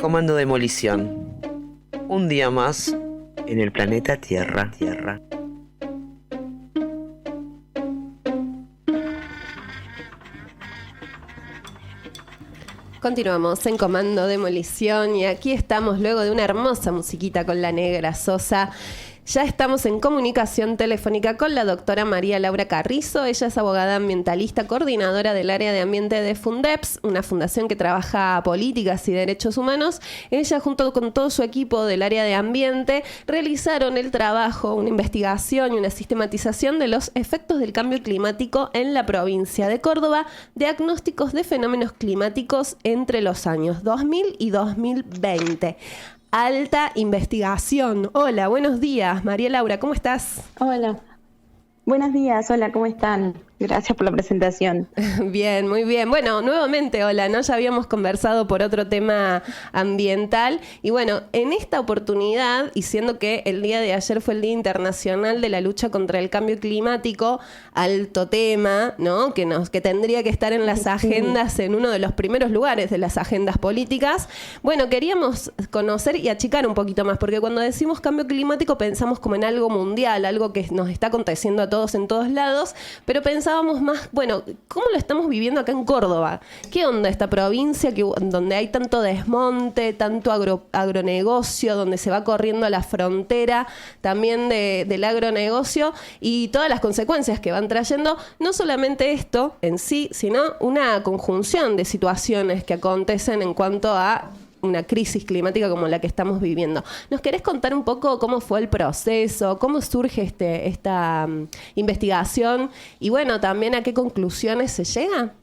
Comando Demolición. Un día más en el planeta Tierra. Continuamos en Comando Demolición y aquí estamos luego de una hermosa musiquita con la Negra Sosa. Ya estamos en comunicación telefónica con la doctora María Laura Carrizo. Ella es abogada ambientalista, coordinadora del área de ambiente de Fundeps, una fundación que trabaja políticas y derechos humanos. Ella, junto con todo su equipo del área de ambiente, realizaron el trabajo, una investigación y una sistematización de los efectos del cambio climático en la provincia de Córdoba, diagnósticos de fenómenos climáticos entre los años 2000 y 2020. Alta investigación. Hola, buenos días. María Laura, ¿cómo estás? Hola. Buenos días, hola, ¿cómo están? Gracias por la presentación. Bien, muy bien. Bueno, nuevamente, hola, ¿no? Ya habíamos conversado por otro tema ambiental. Y bueno, en esta oportunidad, y siendo que el día de ayer fue el Día Internacional de la Lucha contra el Cambio Climático, alto tema, ¿no? Que tendría que estar en las agendas, en uno de los primeros lugares de las agendas políticas. Bueno, queríamos conocer y achicar un poquito más, porque cuando decimos cambio climático pensamos como en algo mundial, algo que nos está aconteciendo a todos en todos lados, pero pensábamos más, bueno, ¿cómo lo estamos viviendo acá en Córdoba? ¿Qué onda esta provincia donde hay tanto desmonte, tanto agronegocio, donde se va corriendo a la frontera también del agronegocio y todas las consecuencias que van trayendo, no solamente esto en sí, sino una conjunción de situaciones que acontecen en cuanto a una crisis climática como la que estamos viviendo? ¿Nos querés contar un poco cómo fue el proceso, cómo surge esta investigación y bueno, también a qué conclusiones se llega?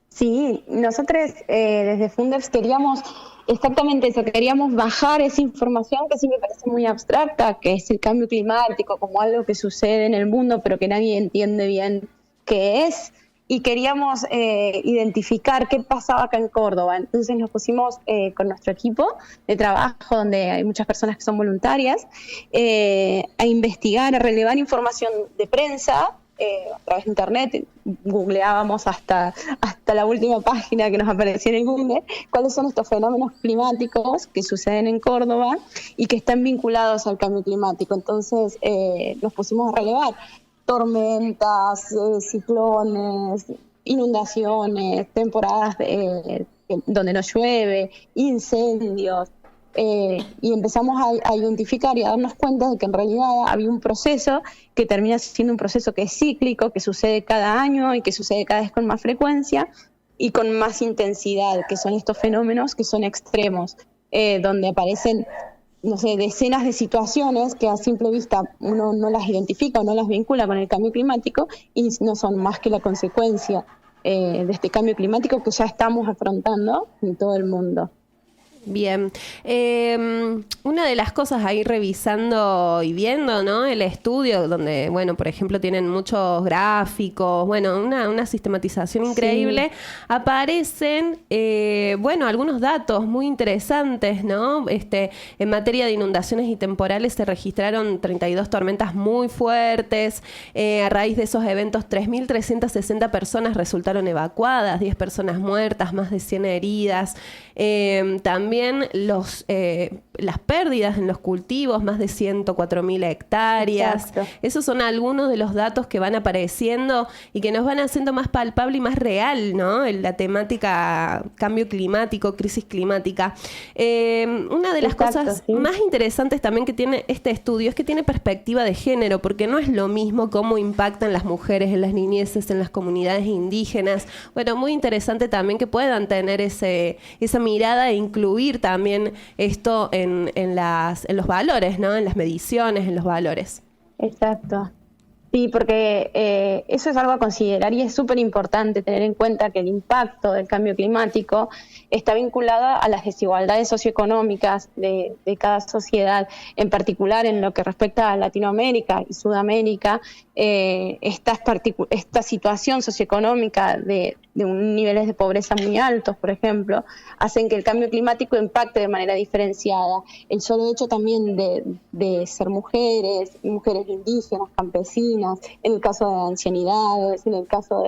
Sí, nosotros desde Fundeps queríamos exactamente eso, queríamos bajar esa información que sí me parece muy abstracta, que es el cambio climático como algo que sucede en el mundo pero que nadie entiende bien qué es. Y queríamos identificar qué pasaba acá en Córdoba. Entonces nos pusimos con nuestro equipo de trabajo, donde hay muchas personas que son voluntarias, a investigar, a relevar información de prensa a través de internet. Googleábamos hasta la última página que nos aparecía en el Google, cuáles son estos fenómenos climáticos que suceden en Córdoba y que están vinculados al cambio climático. Entonces nos pusimos a relevar tormentas, ciclones, inundaciones, temporadas donde no llueve, incendios, y empezamos a identificar y a darnos cuenta de que en realidad había un proceso que termina siendo un proceso que es cíclico, que sucede cada año y que sucede cada vez con más frecuencia y con más intensidad, que son estos fenómenos que son extremos, donde aparecen, no sé, decenas de situaciones que a simple vista uno no las identifica o no las vincula con el cambio climático y no son más que la consecuencia de este cambio climático que ya estamos afrontando en todo el mundo. Bien. Una de las cosas ahí revisando y viendo, ¿no? El estudio donde, bueno, por ejemplo, tienen muchos gráficos, bueno, una sistematización increíble. Sí. Aparecen, bueno, algunos datos muy interesantes, ¿no? En materia de inundaciones y temporales se registraron 32 tormentas muy fuertes. A raíz de esos eventos, 3.360 personas resultaron evacuadas, 10 personas muertas, más de 100 heridas. También las pérdidas en los cultivos, más de 104.000 hectáreas. Exacto. Esos son algunos de los datos que van apareciendo y que nos van haciendo más palpable y más real, ¿no? La temática cambio climático, crisis climática. Una de las cosas más interesantes también que tiene este estudio es que tiene perspectiva de género, porque no es lo mismo cómo impactan las mujeres en las niñeces, en las comunidades indígenas. Bueno, muy interesante también que puedan tener esa mirada e incluir también esto en los valores, ¿no? En las mediciones, en los valores. Exacto. Sí, porque eso es algo a considerar y es súper importante tener en cuenta que el impacto del cambio climático está vinculado a las desigualdades socioeconómicas de cada sociedad, en particular en lo que respecta a Latinoamérica y Sudamérica. Esta situación socioeconómica de niveles de pobreza muy altos, por ejemplo, hacen que el cambio climático impacte de manera diferenciada. El solo hecho también de ser mujeres indígenas, campesinas, en el caso de ancianidades, en el caso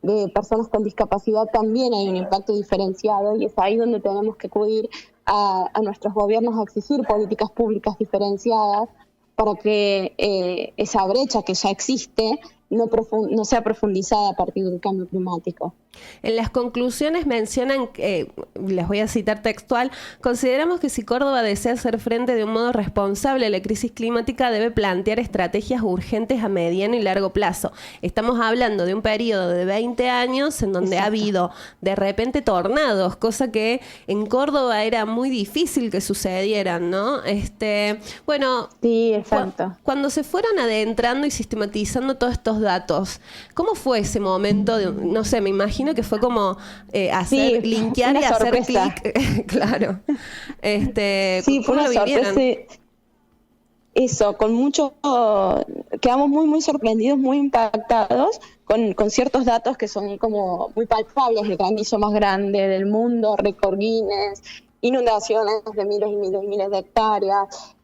de personas con discapacidad también hay un impacto diferenciado, y es ahí donde tenemos que acudir a nuestros gobiernos a exigir políticas públicas diferenciadas para que esa brecha que ya existe no sea profundizada a partir del cambio climático. En las conclusiones mencionan, les voy a citar textual, consideramos que si Córdoba desea hacer frente de un modo responsable a la crisis climática, debe plantear estrategias urgentes a mediano y largo plazo. Estamos hablando de un periodo de 20 años en donde ha habido de repente tornados, cosa que en Córdoba era muy difícil que sucedieran, ¿no? Bueno, sí, exacto. Cuando se fueron adentrando y sistematizando todos estos datos, ¿cómo fue ese momento? No sé, me imagino que fue como hacer, linkear y hacer clic. Claro. Sí, fue una sorpresa. Eso, con mucho, quedamos muy, muy sorprendidos, muy impactados con ciertos datos que son como muy palpables: el granizo más grande del mundo, récord Guinness, inundaciones de miles y miles y miles de hectáreas,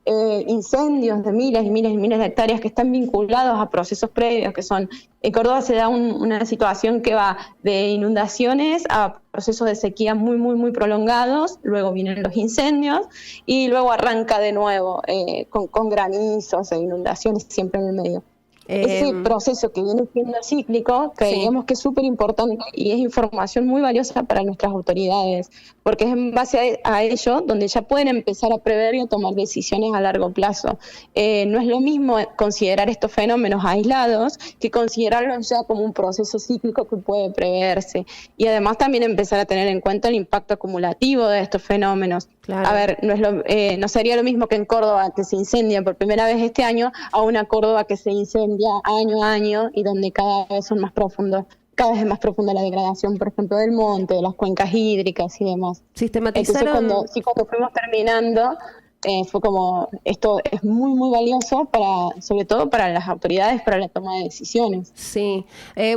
incendios de miles y miles y miles de hectáreas que están vinculados a procesos previos, que son, en Córdoba se da una situación que va de inundaciones a procesos de sequía muy, muy, muy prolongados, luego vienen los incendios y luego arranca de nuevo con granizos e inundaciones siempre en el medio. Ese proceso que viene siendo cíclico, creemos que es súper importante y es información muy valiosa para nuestras autoridades, porque es en base a ello donde ya pueden empezar a prever y a tomar decisiones a largo plazo. No es lo mismo considerar estos fenómenos aislados que considerarlos ya como un proceso cíclico que puede preverse, y además también empezar a tener en cuenta el impacto acumulativo de estos fenómenos. Claro. A ver, no sería lo mismo que en Córdoba, que se incendia por primera vez este año, a una Córdoba que se incendia año a año y donde cada vez es más profunda la degradación, por ejemplo, del monte, de las cuencas hídricas y demás. Sistematizaron. Entonces, cuando fuimos terminando, fue como, esto es muy, muy valioso sobre todo para las autoridades, para la toma de decisiones. Sí.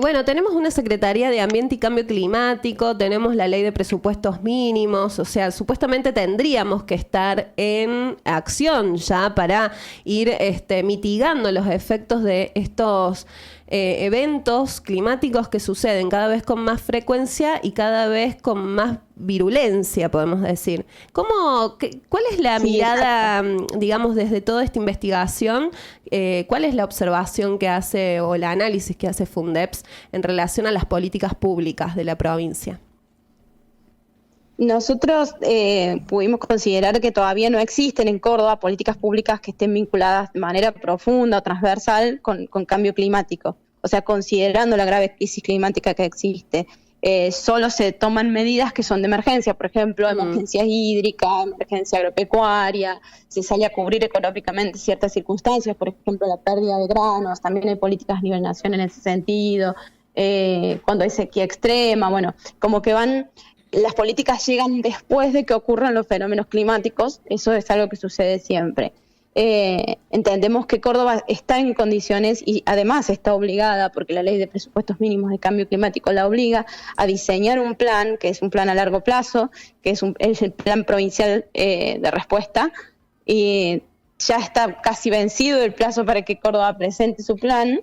Bueno, tenemos una Secretaría de Ambiente y Cambio Climático, tenemos la Ley de Presupuestos Mínimos, o sea, supuestamente tendríamos que estar en acción ya para ir mitigando los efectos de estos eventos climáticos que suceden cada vez con más frecuencia y cada vez con más virulencia, podemos decir. ¿Cuál es la mirada, digamos, desde toda esta investigación? ¿Cuál es la observación que hace o el análisis que hace Fundeps en relación a las políticas públicas de la provincia? Nosotros pudimos considerar que todavía no existen en Córdoba políticas públicas que estén vinculadas de manera profunda o transversal con cambio climático. O sea, considerando la grave crisis climática que existe, solo se toman medidas que son de emergencia, por ejemplo, emergencia hídrica, emergencia agropecuaria, se sale a cubrir económicamente ciertas circunstancias, por ejemplo, la pérdida de granos, también hay políticas a nivel nacional en ese sentido, cuando hay sequía extrema, bueno, como que las políticas llegan después de que ocurran los fenómenos climáticos, eso es algo que sucede siempre. Entendemos que Córdoba está en condiciones y además está obligada, porque la Ley de Presupuestos Mínimos de Cambio Climático la obliga a diseñar un plan, que es un plan a largo plazo, que es el Plan Provincial de Respuesta, y ya está casi vencido el plazo para que Córdoba presente su plan,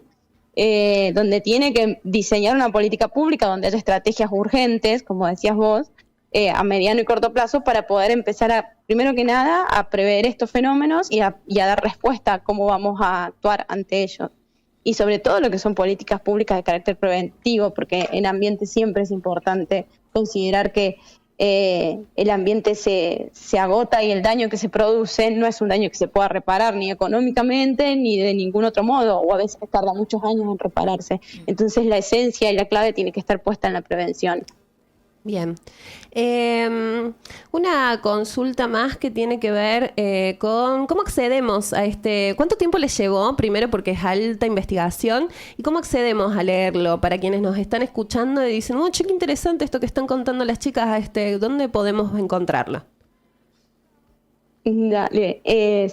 donde tiene que diseñar una política pública donde haya estrategias urgentes, como decías vos, a mediano y corto plazo, para poder empezar primero que nada, a prever estos fenómenos y a dar respuesta a cómo vamos a actuar ante ellos. Y sobre todo lo que son políticas públicas de carácter preventivo, porque en ambiente siempre es importante considerar que el ambiente se agota y el daño que se produce no es un daño que se pueda reparar ni económicamente ni de ningún otro modo, o a veces tarda muchos años en repararse. Entonces la esencia y la clave tiene que estar puesta en la prevención. Bien. Una consulta más que tiene que ver con cómo accedemos a ¿cuánto tiempo les llevó? Primero, porque es alta investigación, y cómo accedemos a leerlo para quienes nos están escuchando y dicen, che, qué interesante esto que están contando las chicas, ¿dónde podemos encontrarlo? Dale.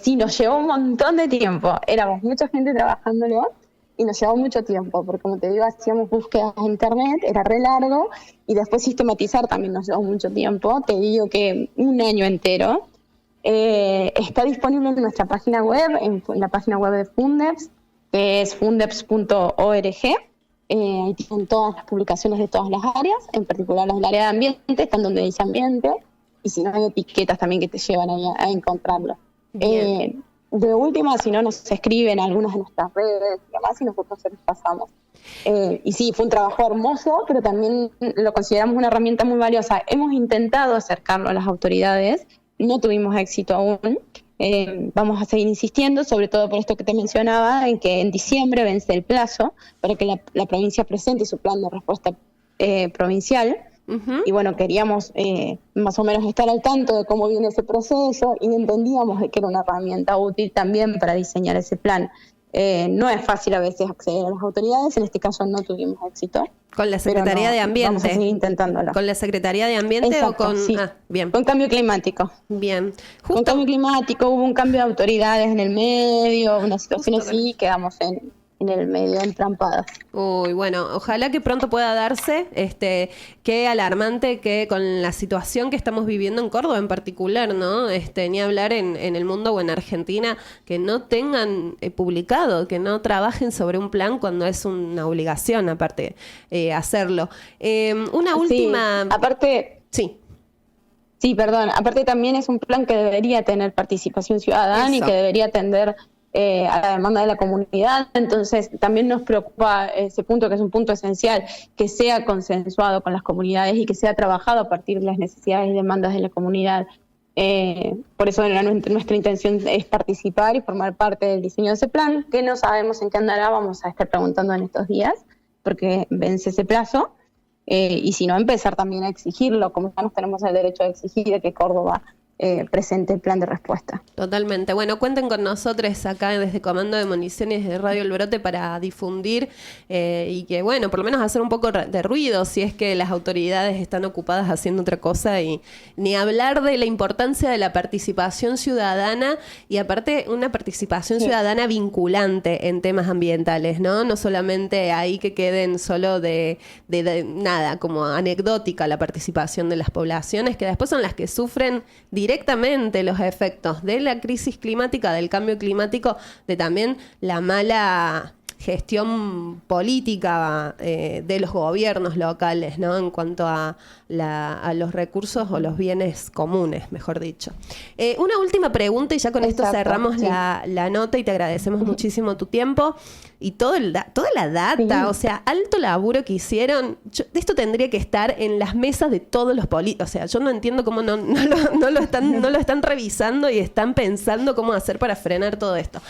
Sí, nos llevó un montón de tiempo. Éramos mucha gente trabajándolo y nos llevó mucho tiempo, porque como te digo, hacíamos búsquedas en internet, era re largo, y después sistematizar también nos llevó mucho tiempo, te digo que un año entero. Está disponible en nuestra página web, en la página web de Fundeps, que es fundeps.org. ahí tienen todas las publicaciones de todas las áreas, en particular las del área de ambiente, están donde dice ambiente, y si no hay etiquetas también que te llevan ahí a encontrarlo. De última, si no, nos escriben algunas de nuestras redes y demás, y nosotros se los pasamos. Y sí, fue un trabajo hermoso, pero también lo consideramos una herramienta muy valiosa. Hemos intentado acercarlo a las autoridades, no tuvimos éxito aún. Vamos a seguir insistiendo, sobre todo por esto que te mencionaba, en que en diciembre vence el plazo para que la provincia presente su plan de respuesta provincial. Y bueno, queríamos más o menos estar al tanto de cómo viene ese proceso y entendíamos que era una herramienta útil también para diseñar ese plan. No es fácil a veces acceder a las autoridades, en este caso no tuvimos éxito. ¿Con la Secretaría de Ambiente? Vamos a seguir intentándolo. ¿Con la Secretaría de Ambiente? Exacto, o con...? Sí. Bien. Con cambio climático. Bien. Con cambio climático hubo un cambio de autoridades en el medio, una situación así, quedamos en el medio entrampadas. Uy, bueno, ojalá que pronto pueda darse. Qué alarmante que con la situación que estamos viviendo en Córdoba en particular, ¿no? Ni hablar en el mundo o en Argentina, que no tengan publicado, que no trabajen sobre un plan cuando es una obligación, aparte, hacerlo. Una última... Sí, aparte... Sí. Sí, perdón. Aparte también es un plan que debería tener participación ciudadana y que debería atender a la demanda de la comunidad. Entonces también nos preocupa ese punto, que es un punto esencial, que sea consensuado con las comunidades y que sea trabajado a partir de las necesidades y demandas de la comunidad. Por eso nuestra intención es participar y formar parte del diseño de ese plan, que no sabemos en qué andará, vamos a estar preguntando en estos días, porque vence ese plazo. Y si no, empezar también a exigirlo, como ya nos tenemos el derecho a exigir que Córdoba presente el plan de respuesta. Totalmente. Bueno, cuenten con nosotros acá desde Comando de Municiones de Radio El Brote para difundir y que, bueno, por lo menos hacer un poco de ruido si es que las autoridades están ocupadas haciendo otra cosa, y ni hablar de la importancia de la participación ciudadana, y aparte una participación ciudadana vinculante en temas ambientales, ¿no? No solamente ahí que queden solo de nada, como anecdótica la participación de las poblaciones, que después son las que sufren directamente los efectos de la crisis climática, del cambio climático, de también la mala gestión política de los gobiernos locales, ¿no? En cuanto a los recursos o los bienes comunes, mejor dicho. Una última pregunta y ya con esto cerramos la nota, y te agradecemos muchísimo tu tiempo y toda la data, o sea, alto laburo que hicieron. Esto tendría que estar en las mesas de todos los políticos. O sea, yo no entiendo cómo no lo están revisando y están pensando cómo hacer para frenar todo esto.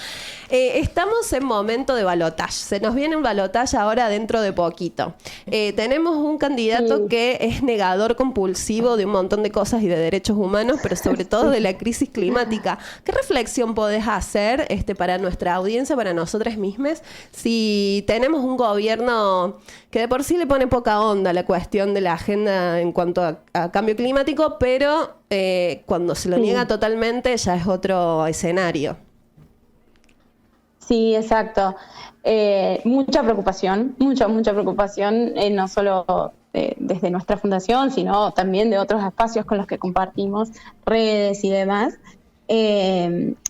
Estamos en momento de balotaje. Se nos viene un balotaje ahora dentro de poquito. Tenemos un candidato que es negador compulsivo de un montón de cosas y de derechos humanos, pero sobre todo de la crisis climática. ¿Qué reflexión podés hacer para nuestra audiencia, para nosotras mismas, si tenemos un gobierno que de por sí le pone poca onda a la cuestión de la agenda en cuanto a cambio climático, pero cuando se lo niega totalmente ya es otro escenario? Sí, exacto. Mucha preocupación, mucha preocupación, no solo desde nuestra fundación, sino también de otros espacios con los que compartimos, redes y demás.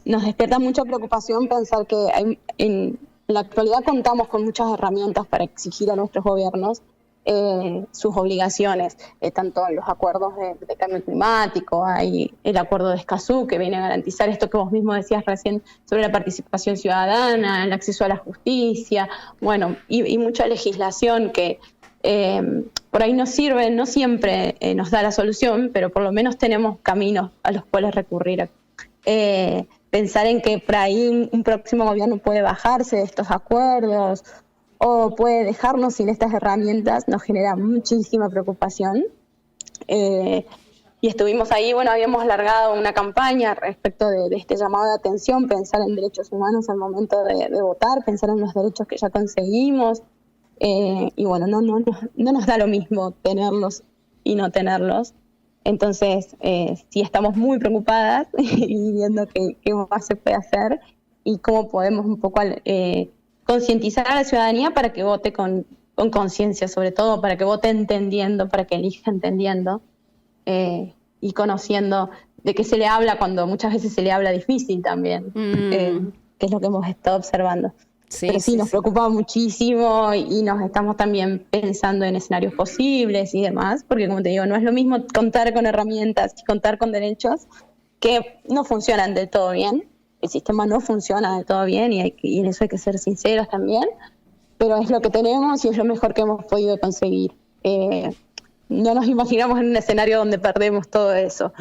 Nos despierta mucha preocupación pensar que en la actualidad contamos con muchas herramientas para exigir a nuestros gobiernos sus obligaciones, tanto en los acuerdos de cambio climático, hay el acuerdo de Escazú que viene a garantizar esto que vos mismo decías recién sobre la participación ciudadana, el acceso a la justicia, bueno, y mucha legislación que por ahí nos sirve, no siempre nos da la solución, pero por lo menos tenemos caminos a los cuales recurrir. Pensar en que por ahí un próximo gobierno puede bajarse de estos acuerdos o puede dejarnos sin estas herramientas nos genera muchísima preocupación. Y estuvimos ahí, bueno, habíamos largado una campaña respecto de este llamado de atención, pensar en derechos humanos al momento de votar, pensar en los derechos que ya conseguimos. Y bueno, no nos da lo mismo tenerlos y no tenerlos. Entonces, sí estamos muy preocupadas y viendo qué más se puede hacer y cómo podemos un poco concientizar a la ciudadanía para que vote con conciencia, sobre todo para que vote entendiendo, para que elija entendiendo y conociendo de qué se le habla cuando muchas veces se le habla difícil también, que es lo que hemos estado observando. pero sí, nos preocupa muchísimo y nos estamos también pensando en escenarios posibles y demás, porque como te digo, no es lo mismo contar con herramientas y contar con derechos que no funcionan del todo bien. El sistema no funciona del todo bien y en eso hay que ser sinceros también, pero es lo que tenemos y es lo mejor que hemos podido conseguir. No nos imaginamos en un escenario donde perdemos todo eso.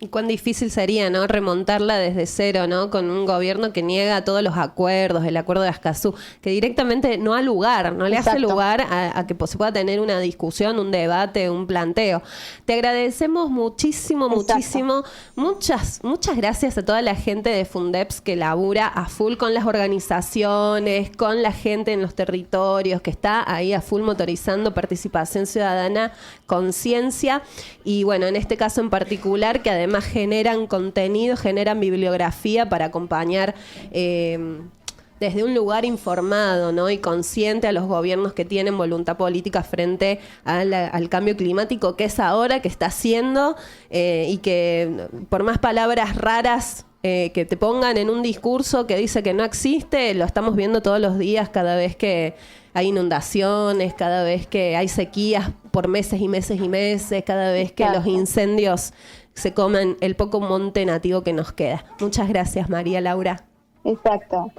Y cuán difícil sería, ¿no? Remontarla desde cero, ¿no? Con un gobierno que niega todos los acuerdos, el acuerdo de Escazú, que directamente no ha lugar, no le hace lugar a que se pueda tener una discusión, un debate, un planteo. Te agradecemos muchísimo, muchísimo. Muchas gracias a toda la gente de Fundeps que labura a full con las organizaciones, con la gente en los territorios, que está ahí a full motorizando participación ciudadana, conciencia. Y bueno, en este caso en particular, que además generan contenido, generan bibliografía para acompañar desde un lugar informado, ¿no? Y consciente a los gobiernos que tienen voluntad política frente al cambio climático, que es ahora, que está haciendo, y que por más palabras raras que te pongan en un discurso que dice que no existe, lo estamos viendo todos los días, cada vez que hay inundaciones, cada vez que hay sequías por meses y meses y meses, cada vez que los incendios se comen el poco monte nativo que nos queda. Muchas gracias, María Laura. Exacto.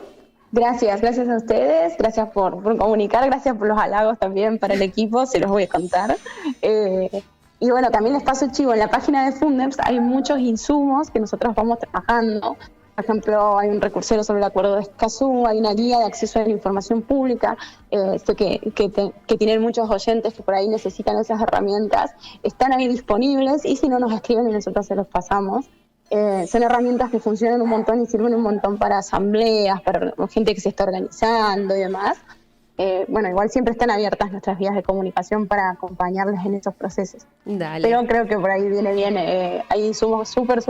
Gracias a ustedes, gracias por comunicar, gracias por los halagos también para el equipo, se los voy a contar. Y bueno, también les paso el chivo, en la página de Fundeps hay muchos insumos que nosotros vamos trabajando. Por ejemplo, hay un recursero sobre el acuerdo de Escazú, hay una guía de acceso a la información pública, sé que tienen muchos oyentes que por ahí necesitan esas herramientas, están ahí disponibles y si no nos escriben y nosotros se los pasamos. Son herramientas que funcionan un montón y sirven un montón para asambleas, para gente que se está organizando y demás. Bueno, igual siempre están abiertas nuestras vías de comunicación para acompañarles en esos procesos. Dale. Pero creo que por ahí viene bien, hay insumos súper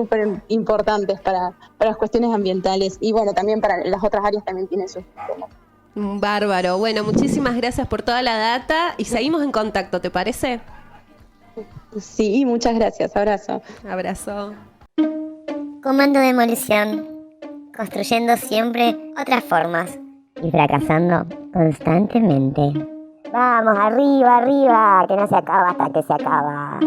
importantes para las cuestiones ambientales y bueno, también para las otras áreas también tienen sus insumos. Bárbaro. Bueno, muchísimas gracias por toda la data y seguimos en contacto, ¿te parece? Sí, muchas gracias. Abrazo. Abrazo. Comando Demolición, construyendo siempre otras formas y fracasando constantemente. Vamos, arriba, que no se acaba hasta que se acaba.